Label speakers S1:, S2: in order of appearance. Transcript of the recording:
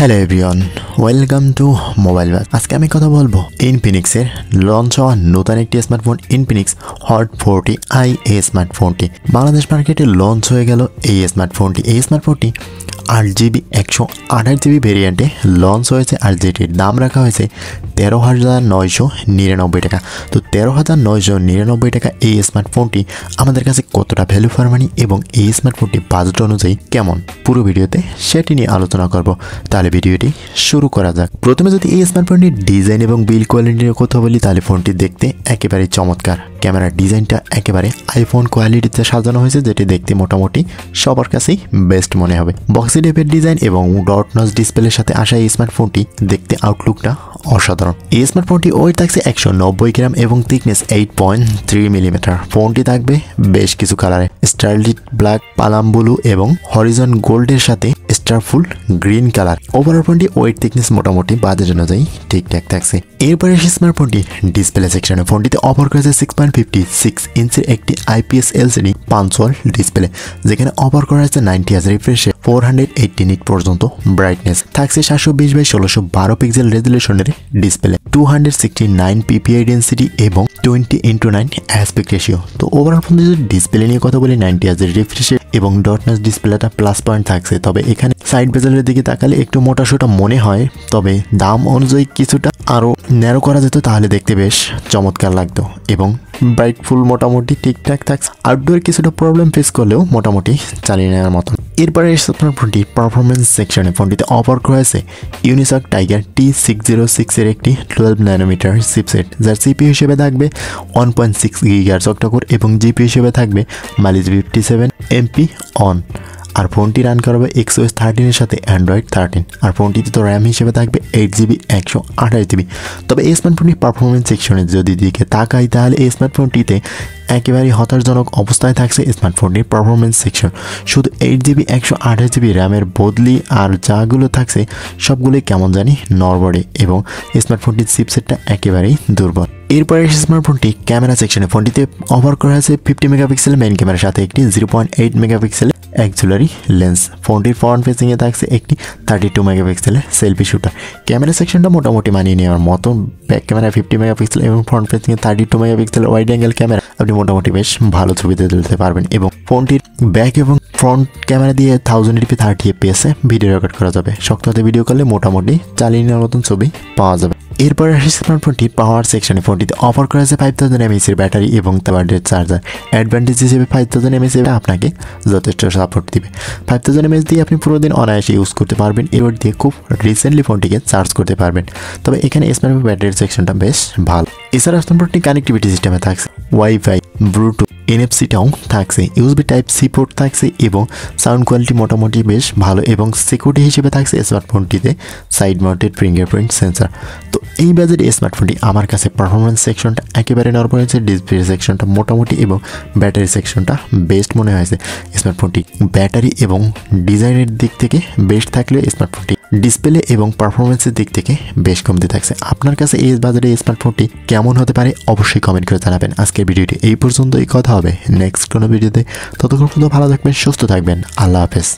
S1: Hello everyone, welcome to mobile বাজ। আজকে আমি কথা বলবো ইনফিনিক্সের লঞ্চ হওয়া নতুন একটি স্মার্টফোন ইনফিনিক্স হট 40i এই স্মার্টফোনটি বাংলাদেশ মার্কেটে লঞ্চ হয়ে গেল। এই স্মার্টফোনটি 8GB 128GB ভেরিয়েন্টে লঞ্চ হয়েছে, আর যেটির দাম রাখা হয়েছে 13,999 টাকা। তো 13,999 টাকা এই স্মার্টফোনটি আমাদের কাছে কতটা ভ্যালু ফর মানি এবং এই স্মার্টফোনটি বাজেট অনুযায়ী কেমন, পুরো ভিডিওতে সেটি নিয়ে আলোচনা করব। তাহলে ভিডিওটি শুরু করা যাক। প্রথমে যদি এই স্মার্টফোনটির ডিজাইন এবং বিল্ড কোয়ালিটি নিয়ে কথা বলি, তাহলে ফোনটি দেখতে একেবারে চমৎকার। ক্যামেরার ডিজাইনটা একেবারে আইফোন কোয়ালিটিতে সাজানো হয়েছে, যেটি দেখতে মোটামুটি সবার কাছেই বেস্ট মনে হবে। বক্সি টাইপের ডিজাইন এবং ডট নচ ডিসপ্লের সাথে আসা এই স্মার্টফোনটি দেখতে আউটলুকটা অসাধারণ। এই স্মার্টফোনটি ওয়েট থাকছে 190 গ্রাম এবং থিকনেস 8.3 মিলিমিটার। ফোনটি থাকবে বেশ কিছু কালারে, স্টারলিট ব্ল্যাক, পালাম ব্লু এবং হরিজন গোল্ডের সাথে স্টারফুল গ্রিন কালার। ওভারঅল ফোনটি ওয়েট থিকনেস মোটামুটি বাজেট অনুযায়ী ঠিকঠাক থাকছে। এরপরে স্মার্টফোনটি ডিসপ্লে সেকশনে ফোনটিতে অফার করেছে 6.56 ইঞ্চির একটি IPS LCD পাঞ্চুয়াল ডিসপ্লে, যেখানে অফার করা হয়েছে 90Hz রিফ্রেশে 480 নিট পর্যন্ত ব্রাইটনেস। থাকছে 720x1612 পিক্সেল রেজুলেশনের ডিসপ্লে, 269 PPI ডেন্সিটি এবং 20:9 অ্যাসপেক্ট রেশিও। তো ওভারঅল ফোনটি যদি ডিসপ্লে নিয়ে কথা বলি, 90Hz রিফ্রেশে এবং ডট নচ ডিসপ্লেটা প্লাস পয়েন্ট থাকছে। তবে এখানে সাইড বেজেলের দিকে তাকালে একটু মোটাসোটা মনে হয়, তবে দাম অনুযায়ী কিছুটা আরও ন্যারো করা যেত তাহলে দেখতে বেশ চমৎকার লাগতো। এবং ব্রাইট ফুল মোটামুটি ঠিকঠাক থাকছে, আউটডোর কিছুটা প্রবলেম ফেস করলেও মোটামুটি চালিয়ে নেওয়ার মতন। এরপরে স্মার্টফোনটি পারফরমেন্স সেকশনে ফোনটিতে অফার করা হয়েছে ইউনিসক টাইগার T606 এর একটি 12 ন্যানোমিটার চিপসেট, যার CPU হিসেবে থাকবে 1.6 GHz অক্টাকোর এবং GPU হিসেবে থাকবে মাইলেজ 57 MP অন। আর ফোনটি রান করাবে XOS 13 এর সাথে Android 13। আর ফোনটিতে তো র্যাম হিসেবে থাকবে 8GB 128GB। তবে এই স্মার্টফোনটির পারফরমেন্স সেকশনে যদি দিকে তাকাই, তাহলে এই স্মার্টফোনটিতে একেবারেই হতাশজনক অবস্থায় থাকছে স্মার্টফোনটির পারফরমেন্স সেকশন। শুধু 8GB 128GB র্যামের বদলি আর যাগুলো থাকছে সবগুলোই কেমন জানি নড়বড়ে, এবং স্মার্টফোনটির চিপসেটটা একেবারেই দুর্বল। এরপরে স্মার্টফোনটি ক্যামেরা সেকশনে ফোনটিতে অফার করা হয়েছে 50 মেগাপিক্সেল মেইন ক্যামেরার সাথে একটি 0.8 মেগাপিক্সেল অ্যাক্সিলারি লেন্স। ফোনটির ফ্রন্ট ফেসিংয়ে থাকছে একটি 32 মেগাপিক্সেলের সেলফি শুটার। ক্যামেরা সেকশনটা মোটামুটি মানিয়ে নেওয়ার মতো। ব্যাক ক্যামেরা 50 মেগাপিক্সেল এবং ফ্রন্ট ফেসিংয়ে 32 মেগাপিক্সেল ওয়াইড অ্যাঙ্গেল ক্যামেরা, আপনি মোটামুটি বেশ ভালো ছবিতে তুলতে পারবেন। এবং ফোনটির ব্যাক এবং ফ্রন্ট ক্যামেরা দিয়ে 1080p 30 fps ভিডিও রেকর্ড করা যাবে। শক্ত হাতে ভিডিও করলে মোটামুটি চালিয়ে নেওয়ার মতন ছবি পাওয়া যাবে। এরপরে আসি স্মার্টফোনটির পাওয়ার সেকশনে ফোনটিতে অফার করা হয়েছে 5000 mAh এর ব্যাটারি এবং ওয়ার্ডের চার্জার। অ্যাডভান্টেজ হিসেবে 5000 mAh আপনাকে যথেষ্ট সাপোর্ট দিবে। 5000 mAh দিয়ে আপনি পুরো দিন অনায়াসে ইউজ করতে পারবেন। এর দিয়ে খুব রিসেন্টলি ফোনটিকে চার্জ করতে পারবেন। তবে এখানে স্মার্টফোন ব্যাটারির সেকশনটা বেশ ভালো। এছাড়া স্মার্টফোনটি কানেক্টিভিটি সিস্টেমে থাকছে ওয়াইফাই, ব্লুটুথ, NFC-টাও থাকছে, USB Type-C পোর্ট থাকছে এবং সাউন্ড কোয়ালিটি মোটামুটি বেশ ভালো। এবং সিকিউরিটি হিসেবে থাকছে স্মার্টফোনটিতে সাইড মাউন্টেড ফিঙ্গারপ্রিন্ট সেন্সর। তো এই বাজেটে স্মার্টফোনটি আমার কাছে পারফরমেন্স সেকশনটা একেবারে নরমাল হয়েছে, ডিসপ্লে সেকশনটা মোটামুটি এবং ব্যাটারি সেকশনটা বেস্ট মনে হয়েছে। স্মার্টফোনটি ব্যাটারি এবং ডিজাইনের দিক থেকে বেস্ট থাকলেও স্মার্টফোনটি ডিসপ্লে এবং পারফরমেন্সের দিক থেকে বেশ কমতে থাকছে। আপনার কাছে এই বাজেটে স্মার্টফোনটি কেমন হতে পারে অবশ্যই কমেন্ট করে জানাবেন। আজকের ভিডিওটি এই পর্যন্তই, কথা হবে নেক্সট কোনো ভিডিওতে। ততক্ষণ পর্যন্ত ভালো থাকবেন, সুস্থ থাকবেন, আল্লাহ হাফেজ।